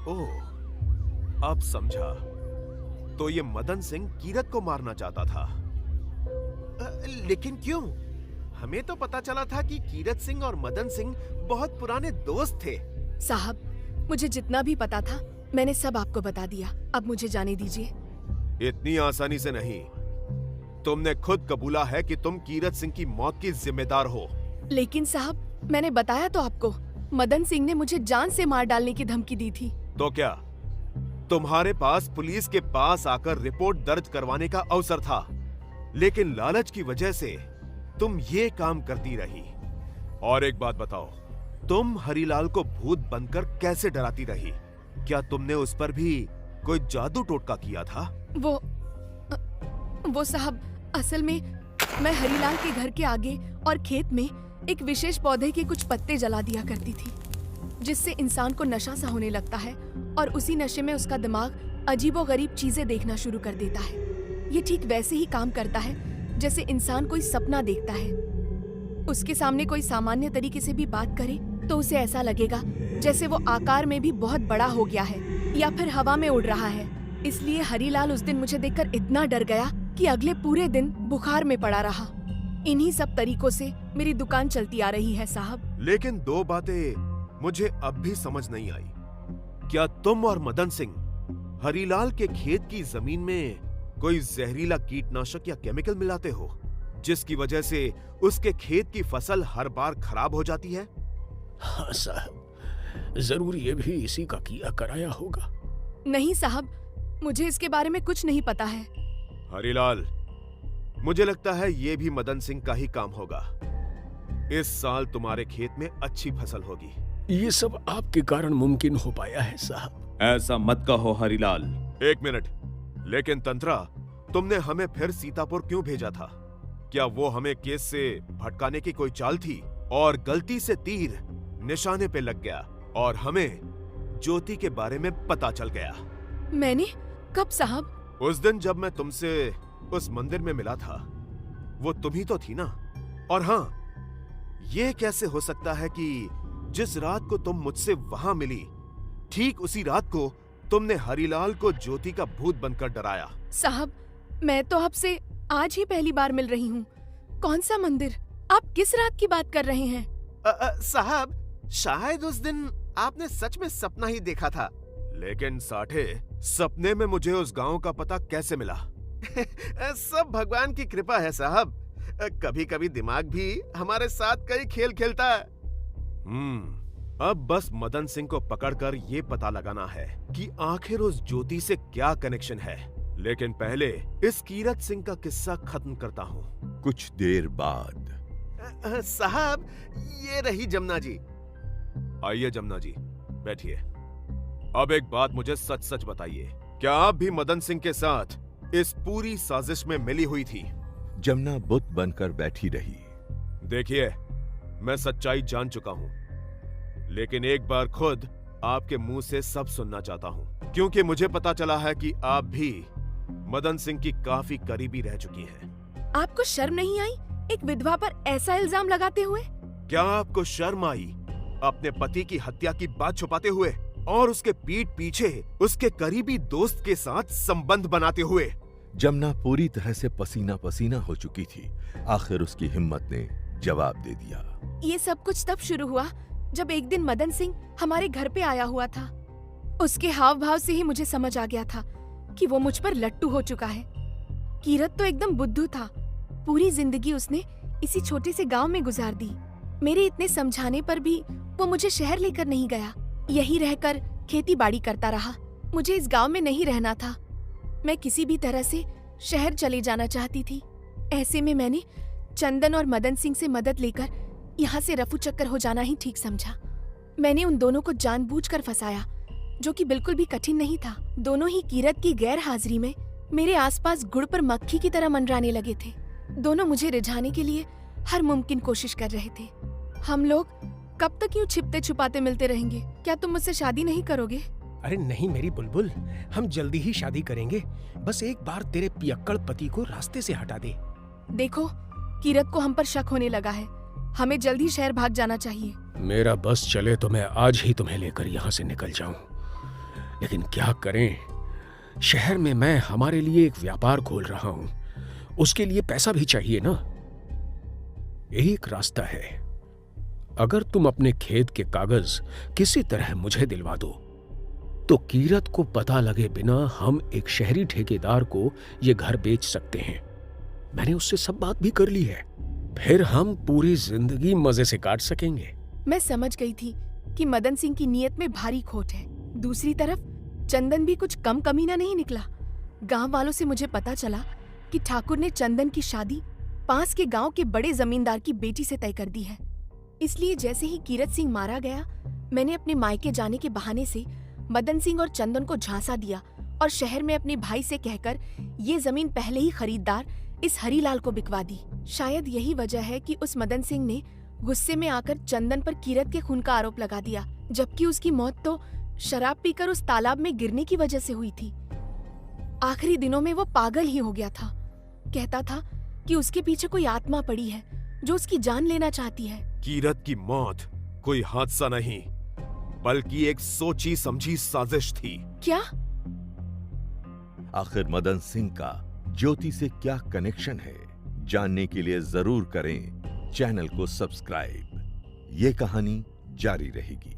ओह, अब समझा। तो ये मदन सिंह कीरत को मारना चाहता था। लेकिन क्यों? हमें तो पता चला था कि कीरत सिंह और मदन सिंह बहुत पुराने दोस्त थे। साहब, मुझे जितना भी पता था मैंने सब आपको बता दिया। अब मुझे जाने दीजिए। इतनी आसानी से नहीं। तुमने खुद कबूला है कि तुम कीरत सिंह की मौत की जिम्मेदार हो। लेकिन साहब, मैंने बताया तो आपको, मदन सिंह ने मुझे जान से मार डालने की धमकी दी थी। तो क्या तुम्हारे पास पुलिस के पास आकर रिपोर्ट दर्ज करवाने का अवसर था, लेकिन लालच की वजह से तुम ये काम करती रही। और एक बात बताओ, तुम हरीलाल को भूत बनकर कैसे डराती रही? क्या तुमने उस पर भी कोई जादू टोटका किया था? वो साहब, असल में मैं हरीलाल के घर के आगे और खेत में एक विशेष पौधे के कुछ पत्ते जला दिया करती थी, जिससे इंसान को नशा सा होने लगता है और उसी नशे में उसका दिमाग अजीबोगरीब चीजें देखना शुरू कर देता है। ये ठीक वैसे ही काम करता है जैसे इंसान कोई सपना देखता है। उसके सामने कोई सामान्य तरीके से भी बात करे तो उसे ऐसा लगेगा जैसे वो आकार में भी बहुत बड़ा हो गया है या फिर हवा में उड़ रहा है। इसलिए हरीलाल उस दिन मुझे देखकर इतना डर गया कि अगले पूरे दिन बुखार में पड़ा रहा। इन्हीं सब तरीकों से मेरी दुकान चलती आ रही है साहब। लेकिन दो बातें मुझे अब भी समझ नहीं आई। क्या तुम और मदन सिंह हरीलाल के खेत की जमीन में कोई जहरीला कीटनाशक या केमिकल मिलाते हो, जिसकी वजह से उसके खेत की फसल हर बार खराब हो जाती है? हाँ साहब, जरूर ये भी इसी का किया कराया होगा। नहीं साहब, मुझे इसके बारे में कुछ नहीं पता है। हरीलाल, मुझे लगता है ये भी मदन सिंह का ही काम होगा। इस साल तुम्हारे खेत में अच्छी फसल होगी। ये सब आपके कारण मुमकिन हो पाया है साहब। ऐसा मत कहो हरीलाल। एक मिनट, लेकिन तंत्रा, तुमने हमें फिर सीतापुर क्यों भेजा था? क्या वो हमें केस से भटकाने की कोई चाल थी और गलती से तीर निशाने पे लग गया और हमें ज्योति के बारे में पता चल गया? मैंने कब साहब? उस दिन जब मैं तुमसे उस मंदिर में मिला था, वो तुम ही तो थी ना? और हाँ, ये कैसे हो सकता है कि जिस रात को तुम मुझसे वहां मिली, ठीक उसी रात को तुमने हरीलाल को ज्योति का भूत बनकर डराया? साहब, मैं तो आपसे आज ही पहली बार मिल रही हूँ। कौन सा मंदिर? आप किस रात की बात कर रहे हैं? साहब, शायद उस दिन आपने सच में सपना ही देखा था। लेकिन साठे, सपने में मुझे उस गांव का पता कैसे मिला? सब भगवान की कृपा है साहब। कभी कभी दिमाग भी हमारे साथ कई खेल खेलता है। अब बस मदन सिंह को पकड़कर ये पता लगाना है कि आखिर उस ज्योति से क्या कनेक्शन है। लेकिन पहले इस कीरत सिंह का किस्सा खत्म करता हूँ। कुछ देर बाद साहब, ये रही जमुना जी। आइए जमुना जी, बैठिए। अब एक बात मुझे सच सच बताइए, क्या आप भी मदन सिंह के साथ इस पूरी साजिश में मिली हुई थी? जमुना बुत बनकर बैठी रही। देखिए, मैं सच्चाई जान चुका हूं, लेकिन एक बार खुद आपके मुंह से सब सुनना चाहता हूं, क्योंकि मुझे पता चला है कि आप भी मदन सिंह की काफी करीबी रह चुकी हैं। आपको शर्म नहीं आई एक विधवा पर ऐसा इल्जाम लगाते हुए? क्या आपको शर्म आई अपने पति की हत्या की बात छुपाते हुए और उसके पीठ पीछे उसके करीबी दोस्त के साथ संबंध बनाते हुए? जमुना पूरी तरह से पसीना पसीना हो चुकी थी। आखिर उसकी हिम्मत ने जवाब दे दिया। ये सब कुछ तब शुरू हुआ जब एक दिन मदन सिंह हमारे घर पे आया हुआ था। उसके हाव भाव से ही मुझे समझ आ गया था कि वो मुझ पर लट्टू हो चुका है। कीरत तो एकदम बुद्धू था। पूरी जिंदगी उसने इसी छोटे से गांव में गुजार दी। मेरे इतने समझाने पर भी वो मुझे शहर लेकर नहीं गया। यही रहकर खेती बाड़ी करता रहा। मुझे इस गांव में नहीं रहना था। मैं किसी भी तरह से शहर चले जाना चाहती थी। ऐसे में मैंने चंदन और मदन सिंह से मदद लेकर यहाँ से रफू चक्कर हो जाना ही ठीक समझा। मैंने उन दोनों को जानबूझकर फंसाया, जो कि बिल्कुल भी कठिन नहीं था। दोनों ही कीरत की गैर हाजिरी में मेरे आसपास गुड़ पर मक्खी की तरह मंडराने लगे थे। दोनों मुझे रिझाने के लिए हर मुमकिन कोशिश कर रहे थे। हम लोग कब तक यूँ छिपते छुपाते मिलते रहेंगे? क्या तुम मुझसे शादी नहीं करोगे? अरे नहीं मेरी बुलबुल, हम जल्दी ही शादी करेंगे। बस एक बार तेरे पियक्कड़ पति को रास्ते से हटा दे। देखो, कीरत को हम पर शक होने लगा है। हमें जल्दी शहर भाग जाना चाहिए। मेरा बस चले तो मैं आज ही तुम्हें लेकर यहाँ से निकल जाऊं। लेकिन क्या करें, शहर में मैं हमारे लिए एक व्यापार खोल रहा हूं, उसके लिए पैसा भी चाहिए ना। एक रास्ता है, अगर तुम अपने खेत के कागज किसी तरह मुझे दिलवा दो तो कीरत को पता लगे बिना हम एक शहरी ठेकेदार को यह घर बेच सकते हैं। मैंने उससे सब बात भी कर ली है, फिर हम पूरी जिंदगी मजे से काट सकेंगे। मैं समझ गई थी कि मदन सिंह की नीयत में भारी खोट है। दूसरी तरफ चंदन भी कुछ कम कमीना नहीं निकला। गांव वालों से मुझे पता चला कि ठाकुर ने चंदन की शादी पास के गांव के बड़े जमींदार की बेटी से तय कर दी है। इसलिए जैसे ही कीरत सिंह मारा गया, मैंने अपने मायके जाने के बहाने से मदन सिंह और चंदन को झांसा दिया और शहर में अपने भाई से कहकर ये जमीन पहले ही खरीदार इस हरीलाल को बिकवा दी। शायद यही वजह है कि उस मदन सिंह ने गुस्से में आकर चंदन पर कीरत के खून का आरोप लगा दिया, जबकि उसकी मौत तो शराब पीकर उस तालाब में गिरने की वजह से हुई थी। आखिरी दिनों में वो पागल ही हो गया था। कहता था कि उसके पीछे कोई आत्मा पड़ी है जो उसकी जान लेना चाहती है। कीरत की मौत कोई हादसा नहीं, बल्कि एक सोची समझी साजिश थी। क्या? आखिर मदन सिंह का ज्योति से क्या कनेक्शन है, जानने के लिए जरूर करें चैनल को सब्सक्राइब। ये कहानी जारी रहेगी।